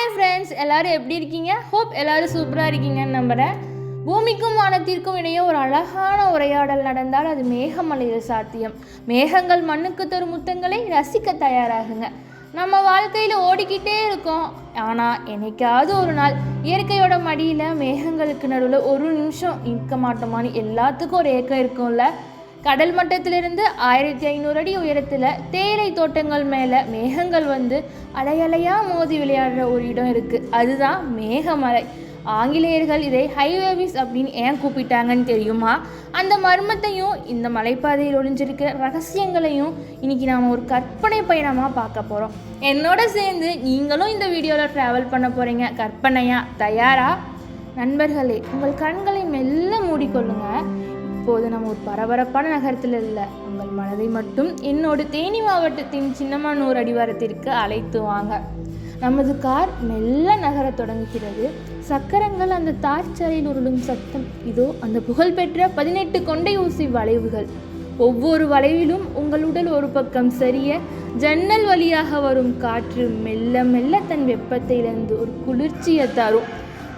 Hi friends, எல்லோரும் எப்படி இருக்கீங்க? ஹோப் எல்லோரும் சூப்பராக இருக்கீங்கன்னு நம்புகிறேன். பூமிக்கும் வானத்திற்கும் இடையே ஒரு அழகான உரையாடல் நடந்தால் அது மேகமலையில் சாத்தியம். மேகங்கள் மண்ணுக்கு தரும் முத்தங்களை ரசிக்க தயாராகுங்க. நம்ம வாழ்க்கையில் ஓடிக்கிட்டே இருக்கோம். ஆனால் என்னைக்காவது ஒரு நாள் இயற்கையோட மடியில் மேகங்களுக்கு நடுவில் ஒரு நிமிஷம் நிற்க மாட்டோமான்னு எல்லாத்துக்கும் ஒரு ஏக்கம் இருக்கும்ல. கடல் மட்டத்திலிருந்து 1500 அடி உயரத்தில் தேயிலை தோட்டங்கள் மேலே மேகங்கள் வந்து அலையலையாக மோதி விளையாடுற ஒரு இடம் இருக்குது. அதுதான் மேகமலை. ஆங்கிலேயர்கள் இதை ஹைவேவிஸ் அப்படின்னு ஏன் கூப்பிட்டாங்கன்னு தெரியுமா? அந்த மர்மத்தையும் இந்த மலைப்பாதையில் ஒளிஞ்சிருக்கிற ரகசியங்களையும் இன்றைக்கி நாம் ஒரு கற்பனை பயணமாக பார்க்க போகிறோம். என்னோட சேர்ந்து நீங்களும் இந்த வீடியோவில் ட்ராவல் பண்ண போகிறீங்க. கற்பனையா தயாரா? நண்பர்களே, உங்கள் கண்களை மெல்ல மூடிக்கொள்ளுங்கள். இப்போது நம்ம ஒரு பரபரப்பான நகரத்தில் இல்லை, உங்கள் மனதை மட்டும் என்னோடு தேனி மாவட்டத்தின் சின்னமனூர் அடிவாரத்திற்கு அழைத்து வாங்க. நமது கார் மெல்ல நகர தொடங்குகிறது. சக்கரங்கள் அந்த தார்ச்சரையில் உருளும் சத்தம். இதோ அந்த புகழ்பெற்ற 18 கொண்டை ஊசி வளைவுகள். ஒவ்வொரு வளைவிலும் உங்கள் உடல் ஒரு பக்கம் சரிய, ஜன்னல் வழியாக வரும் காற்று மெல்ல மெல்ல தன் வெப்பத்தை இழந்து ஒரு குளிர்ச்சியை தரும்.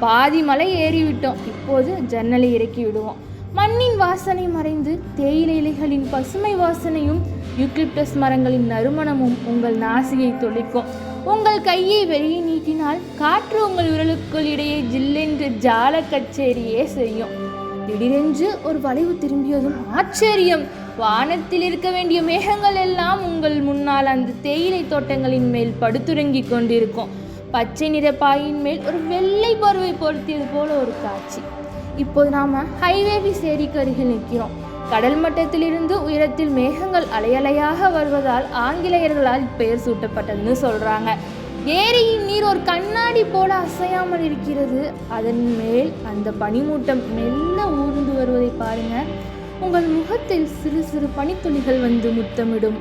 பாதி மலை ஏறிவிட்டோம், இப்போது ஜன்னலை இறக்கி விடுவோம். மண்ணின் வாசனை மறைந்து தேயிலை இலைகளின் பசுமை வாசனையும் யூக்லிப்டஸ் மரங்களின் நறுமணமும் உங்கள் நாசியை தொலைக்கும். உங்கள் கையை வெளியே நீட்டினால் காற்று உங்கள் விரலுக்குள் இடையே ஜில்லென்று ஜால கச்சேரியே செய்யும். திடீரென்று ஒரு வளைவு திரும்பியதும் ஆச்சரியம்! வானத்தில் இருக்க வேண்டிய மேகங்கள் எல்லாம் உங்கள் முன்னால் அந்த தேயிலை தோட்டங்களின் மேல் படுத்துறங்கி கொண்டிருக்கும். பச்சை நிற பாயின் மேல் ஒரு வெள்ளை பருவை பொருத்தியது போல ஒரு காட்சி. இப்போது நாம் ஹைவேவிஸ் ஏரிக்கு அருகில் நிற்கிறோம். கடல் மட்டத்திலிருந்து உயரத்தில் மேகங்கள் அலையலையாக வருவதால் ஆங்கிலேயர்களால் பெயர் சூட்டப்பட்டதுன்னு சொல்கிறாங்க. ஏரியின் நீர் ஒரு கண்ணாடி போல அசையாமல் இருக்கிறது. அதன் மேல் அந்த பனிமூட்டம் மெல்ல ஊர்ந்து வருவதை பாருங்கள். உங்கள் முகத்தில் சிறு சிறு பனித்துளிகள் வந்து முத்தமிடும்.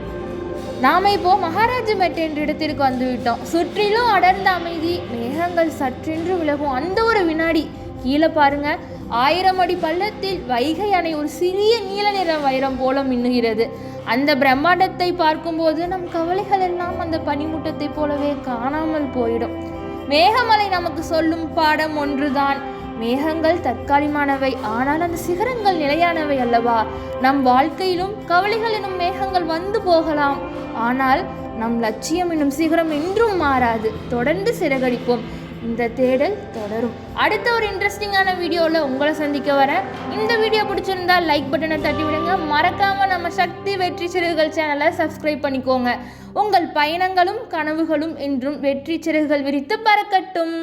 நாம் இப்போ மகாராஜ மெட் என்ற இடத்திற்கு வந்துவிட்டோம். சுற்றிலும் அடர்ந்த அமைதி. மேகங்கள் சற்றென்று விலகும் அந்த ஒரு வினாடி கீழே பாருங்க, 1000 அடி பள்ளத்தில் வைகை அணை ஒரு சிறிய நீல நிற வைரம் போல மின்னுகிறது. அந்த பிரம்மாண்டத்தை பார்க்கும்போது நம் கவலைகள் எல்லாம் அந்த பனிமூட்டத்தை போலவே காணாமல் போயிடும். மேகமலை நமக்கு சொல்லும் பாடம் ஒன்றுதான்: மேகங்கள் தற்காலிகமானவை, ஆனால் அந்த சிகரங்கள் நிலையானவை அல்லவா? நம் வாழ்க்கையிலும் கவலைகள் எனும் மேகங்கள் வந்து போகலாம், ஆனால் நம் லட்சியம் என்னும் சிகரம் என்றும் மாறாது. தொடர்ந்து சிறகடிப்போம். இந்த தேடல் தொடரும். அடுத்த ஒரு இன்ட்ரெஸ்டிங்கான வீடியோவில் உங்களை சந்திக்க வரேன். இந்த வீடியோ பிடிச்சிருந்தா லைக் பட்டனை தட்டி விடுங்க. மறக்காமல் நம்ம சக்தி வெற்றி சிறகுகள் சேனலை சப்ஸ்கிரைப் பண்ணிக்கோங்க. உங்கள் பயணங்களும் கனவுகளும் என்றும் வெற்றி சிறகுகள் விரித்து பறக்கட்டும்.